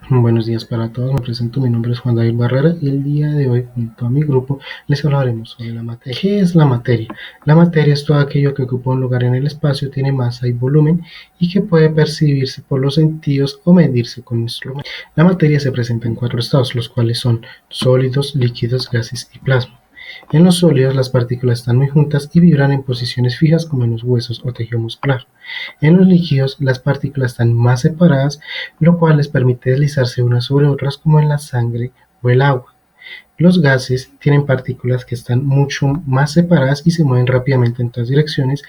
Buenos días para todos, me presento, mi nombre es Juan David Barrera y el día de hoy junto a mi grupo les hablaremos sobre la materia. ¿Qué es la materia? La materia es todo aquello que ocupa un lugar en el espacio, tiene masa y volumen y que puede percibirse por los sentidos o medirse con instrumentos. La materia se presenta en 4 estados, los cuales son sólidos, líquidos, gases y plasma. En los sólidos las partículas están muy juntas y vibran en posiciones fijas como en los huesos o tejido muscular. En los líquidos las partículas están más separadas, lo cual les permite deslizarse unas sobre otras como en la sangre o el agua. Los gases tienen partículas que están mucho más separadas y se mueven rápidamente en todas direcciones,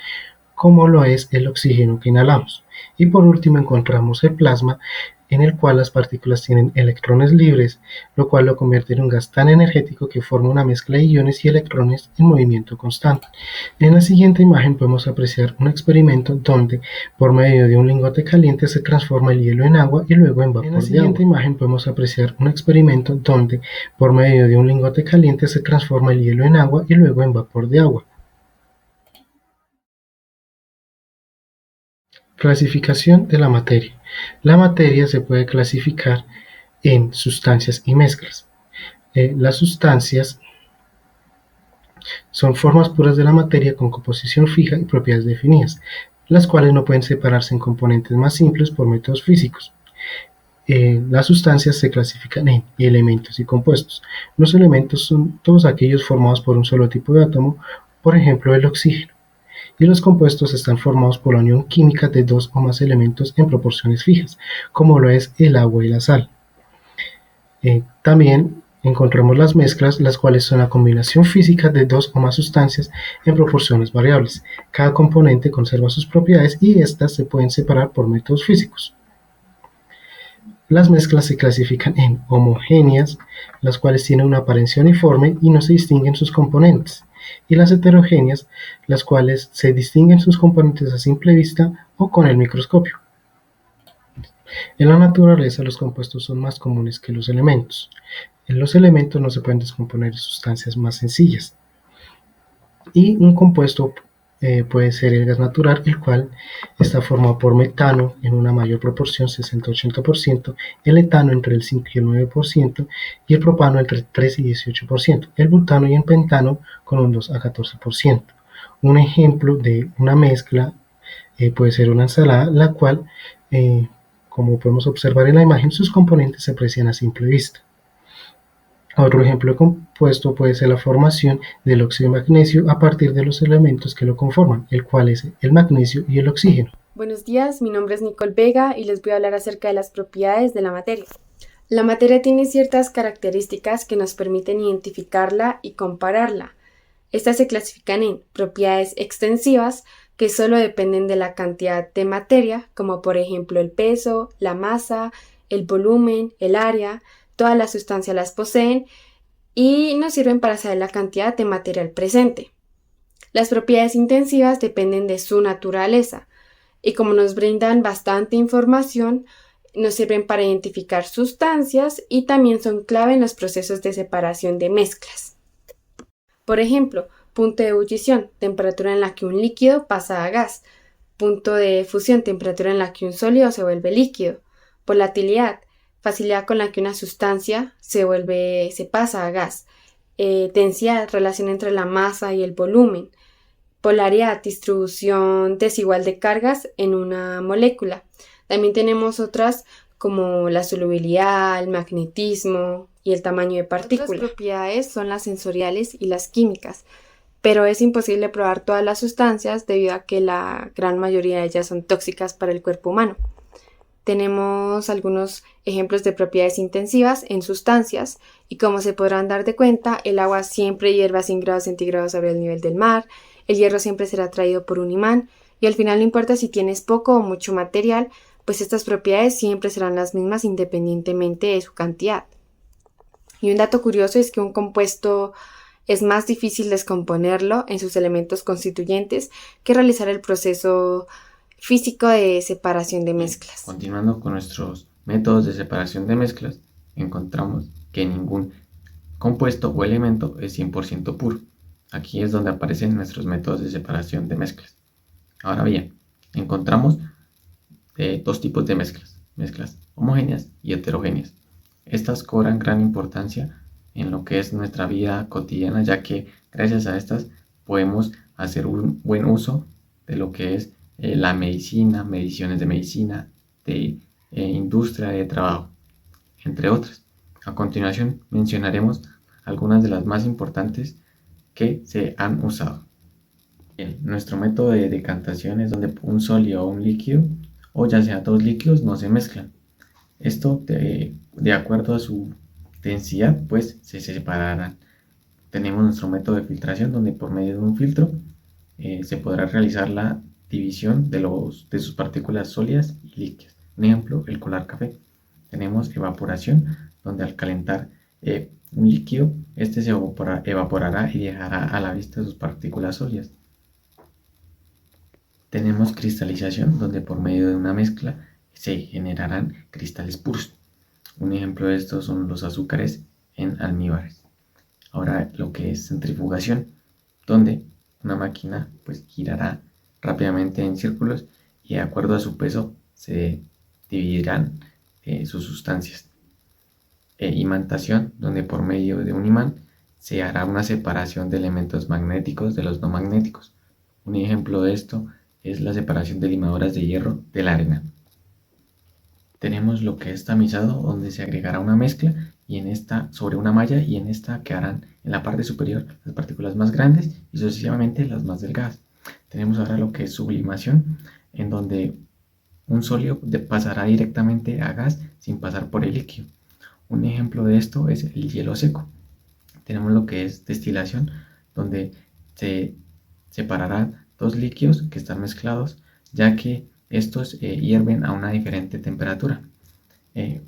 como lo es el oxígeno que inhalamos. Y por último encontramos el plasma, en el cual las partículas tienen electrones libres, lo cual lo convierte en un gas tan energético que forma una mezcla de iones y electrones en movimiento constante. En la siguiente imagen podemos apreciar un experimento donde por medio de un lingote caliente se transforma el hielo en agua y luego en vapor de agua. En la siguiente imagen podemos apreciar un experimento donde por medio de un lingote caliente se transforma el hielo en agua y luego en vapor de agua. Clasificación de la materia. La materia se puede clasificar en sustancias y mezclas. Las sustancias son formas puras de la materia con composición fija y propiedades definidas, las cuales no pueden separarse en componentes más simples por métodos físicos. Las sustancias se clasifican en elementos y compuestos. Los elementos son todos aquellos formados por un solo tipo de átomo, por ejemplo el oxígeno. Y los compuestos están formados por la unión química de dos o más elementos en proporciones fijas, como lo es el agua y la sal. También encontramos las mezclas, las cuales son la combinación física de dos o más sustancias en proporciones variables. Cada componente conserva sus propiedades y éstas se pueden separar por métodos físicos. Las mezclas se clasifican en homogéneas, las cuales tienen una apariencia uniforme y no se distinguen sus componentes, y las heterogéneas, las cuales se distinguen sus componentes a simple vista o con el microscopio. En la naturaleza los compuestos son más comunes que los elementos. En los elementos no se pueden descomponer en sustancias más sencillas. Y un compuesto puede ser el gas natural, el cual está formado por metano en una mayor proporción, 60-80%, el etano entre el 5 y el 9%, y el propano entre el 3 y 18%, el butano y el pentano con un 2 a 14%. Un ejemplo de una mezcla puede ser una ensalada, la cual, como podemos observar en la imagen, sus componentes se aprecian a simple vista. Otro ejemplo de compuesto puede ser la formación del óxido de magnesio a partir de los elementos que lo conforman, el cual es el magnesio y el oxígeno. Buenos días, mi nombre es Nicole Vega y les voy a hablar acerca de las propiedades de la materia. La materia tiene ciertas características que nos permiten identificarla y compararla. Estas se clasifican en propiedades extensivas, que solo dependen de la cantidad de materia, como por ejemplo el peso, la masa, el volumen, el área. Todas las sustancias las poseen y nos sirven para saber la cantidad de material presente. Las propiedades intensivas dependen de su naturaleza y como nos brindan bastante información, nos sirven para identificar sustancias y también son clave en los procesos de separación de mezclas. Por ejemplo, punto de ebullición, temperatura en la que un líquido pasa a gas. Punto de fusión, temperatura en la que un sólido se vuelve líquido. Volatilidad, facilidad con la que una sustancia se pasa a gas. Densidad, relación entre la masa y el volumen. Polaridad, distribución desigual de cargas en una molécula. También tenemos otras como la solubilidad, el magnetismo y el tamaño de partículas. Otras propiedades son las sensoriales y las químicas, pero es imposible probar todas las sustancias debido a que la gran mayoría de ellas son tóxicas para el cuerpo humano. Tenemos algunos ejemplos de propiedades intensivas en sustancias y como se podrán dar de cuenta, el agua siempre hierve a 100 grados centígrados sobre el nivel del mar, el hierro siempre será atraído por un imán y al final no importa si tienes poco o mucho material, pues estas propiedades siempre serán las mismas independientemente de su cantidad. Y un dato curioso es que un compuesto es más difícil descomponerlo en sus elementos constituyentes que realizar el proceso físico de separación de mezclas. Continuando con nuestros métodos de separación de mezclas, encontramos que ningún compuesto o elemento es 100% puro. Aquí es donde aparecen nuestros métodos de separación de mezclas. Ahora bien, encontramos dos tipos de mezclas homogéneas y heterogéneas. Estas cobran gran importancia en lo que es nuestra vida cotidiana, ya que gracias a estas podemos hacer un buen uso de lo que es la medicina, mediciones de medicina, de industria de trabajo, entre otras. A continuación mencionaremos algunas de las más importantes que se han usado. Bien, nuestro método de decantación es donde un sólido o un líquido, o ya sea dos líquidos, no se mezclan. Esto de acuerdo a su densidad, pues se separarán. Tenemos nuestro método de filtración, donde por medio de un filtro se podrá realizar la división de sus partículas sólidas y líquidas. Un ejemplo, el colar café. Tenemos evaporación, donde al calentar un líquido, este se evaporará y dejará a la vista sus partículas sólidas. Tenemos cristalización, donde por medio de una mezcla se generarán cristales puros. Un ejemplo de esto son los azúcares en almíbares. Ahora lo que es centrifugación, donde una máquina pues girará rápidamente en círculos y de acuerdo a su peso se dividirán sus sustancias. Imantación, donde por medio de un imán se hará una separación de elementos magnéticos de los no magnéticos. Un ejemplo de esto es la separación de limadoras de hierro de la arena. Tenemos lo que es tamizado, donde se agregará una mezcla y en esta sobre una malla, y en esta quedarán en la parte superior las partículas más grandes y sucesivamente las más delgadas. Tenemos ahora lo que es sublimación, en donde un sólido pasará directamente a gas sin pasar por el líquido. Un ejemplo de esto es el hielo seco. Tenemos lo que es destilación, donde se separarán dos líquidos que están mezclados, ya que estos hierven a una diferente temperatura.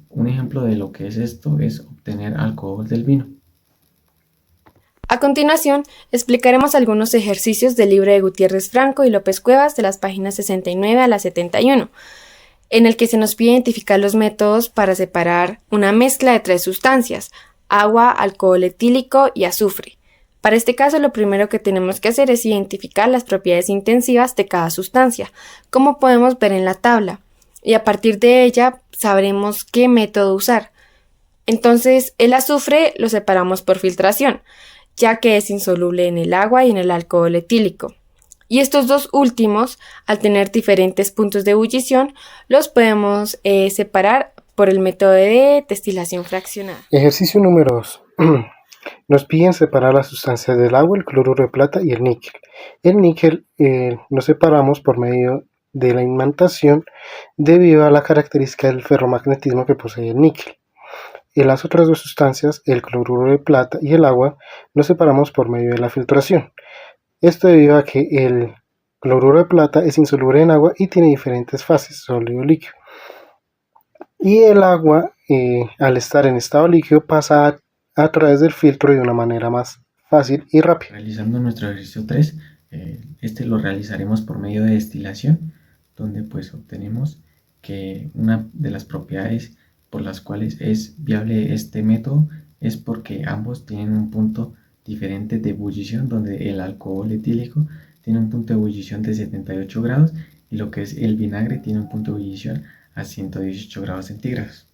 Un ejemplo de lo que es esto es obtener alcohol del vino. A continuación, explicaremos algunos ejercicios del libro de Gutiérrez Franco y López Cuevas de las páginas 69 a la 71, en el que se nos pide identificar los métodos para separar una mezcla de tres sustancias: agua, alcohol etílico y azufre. Para este caso, lo primero que tenemos que hacer es identificar las propiedades intensivas de cada sustancia, como podemos ver en la tabla, y a partir de ella sabremos qué método usar. Entonces, el azufre lo separamos por filtración, ya que es insoluble en el agua y en el alcohol etílico. Y estos dos últimos, al tener diferentes puntos de ebullición, los podemos separar por el método de destilación fraccionada. Ejercicio número 2. Nos piden separar las sustancias del agua, el cloruro de plata y el níquel. El níquel lo separamos por medio de la imantación debido a la característica del ferromagnetismo que posee el níquel. Y las otras dos sustancias, el cloruro de plata y el agua, lo separamos por medio de la filtración. Esto debido a que el cloruro de plata es insoluble en agua y tiene diferentes fases, sólido y líquido. Y el agua, al estar en estado líquido, pasa a través del filtro de una manera más fácil y rápida. Realizando nuestro ejercicio 3, este lo realizaremos por medio de destilación, donde pues obtenemos que una de las propiedades por las cuales es viable este método es porque ambos tienen un punto diferente de ebullición, donde el alcohol etílico tiene un punto de ebullición de 78 grados y lo que es el vinagre tiene un punto de ebullición a 118 grados centígrados.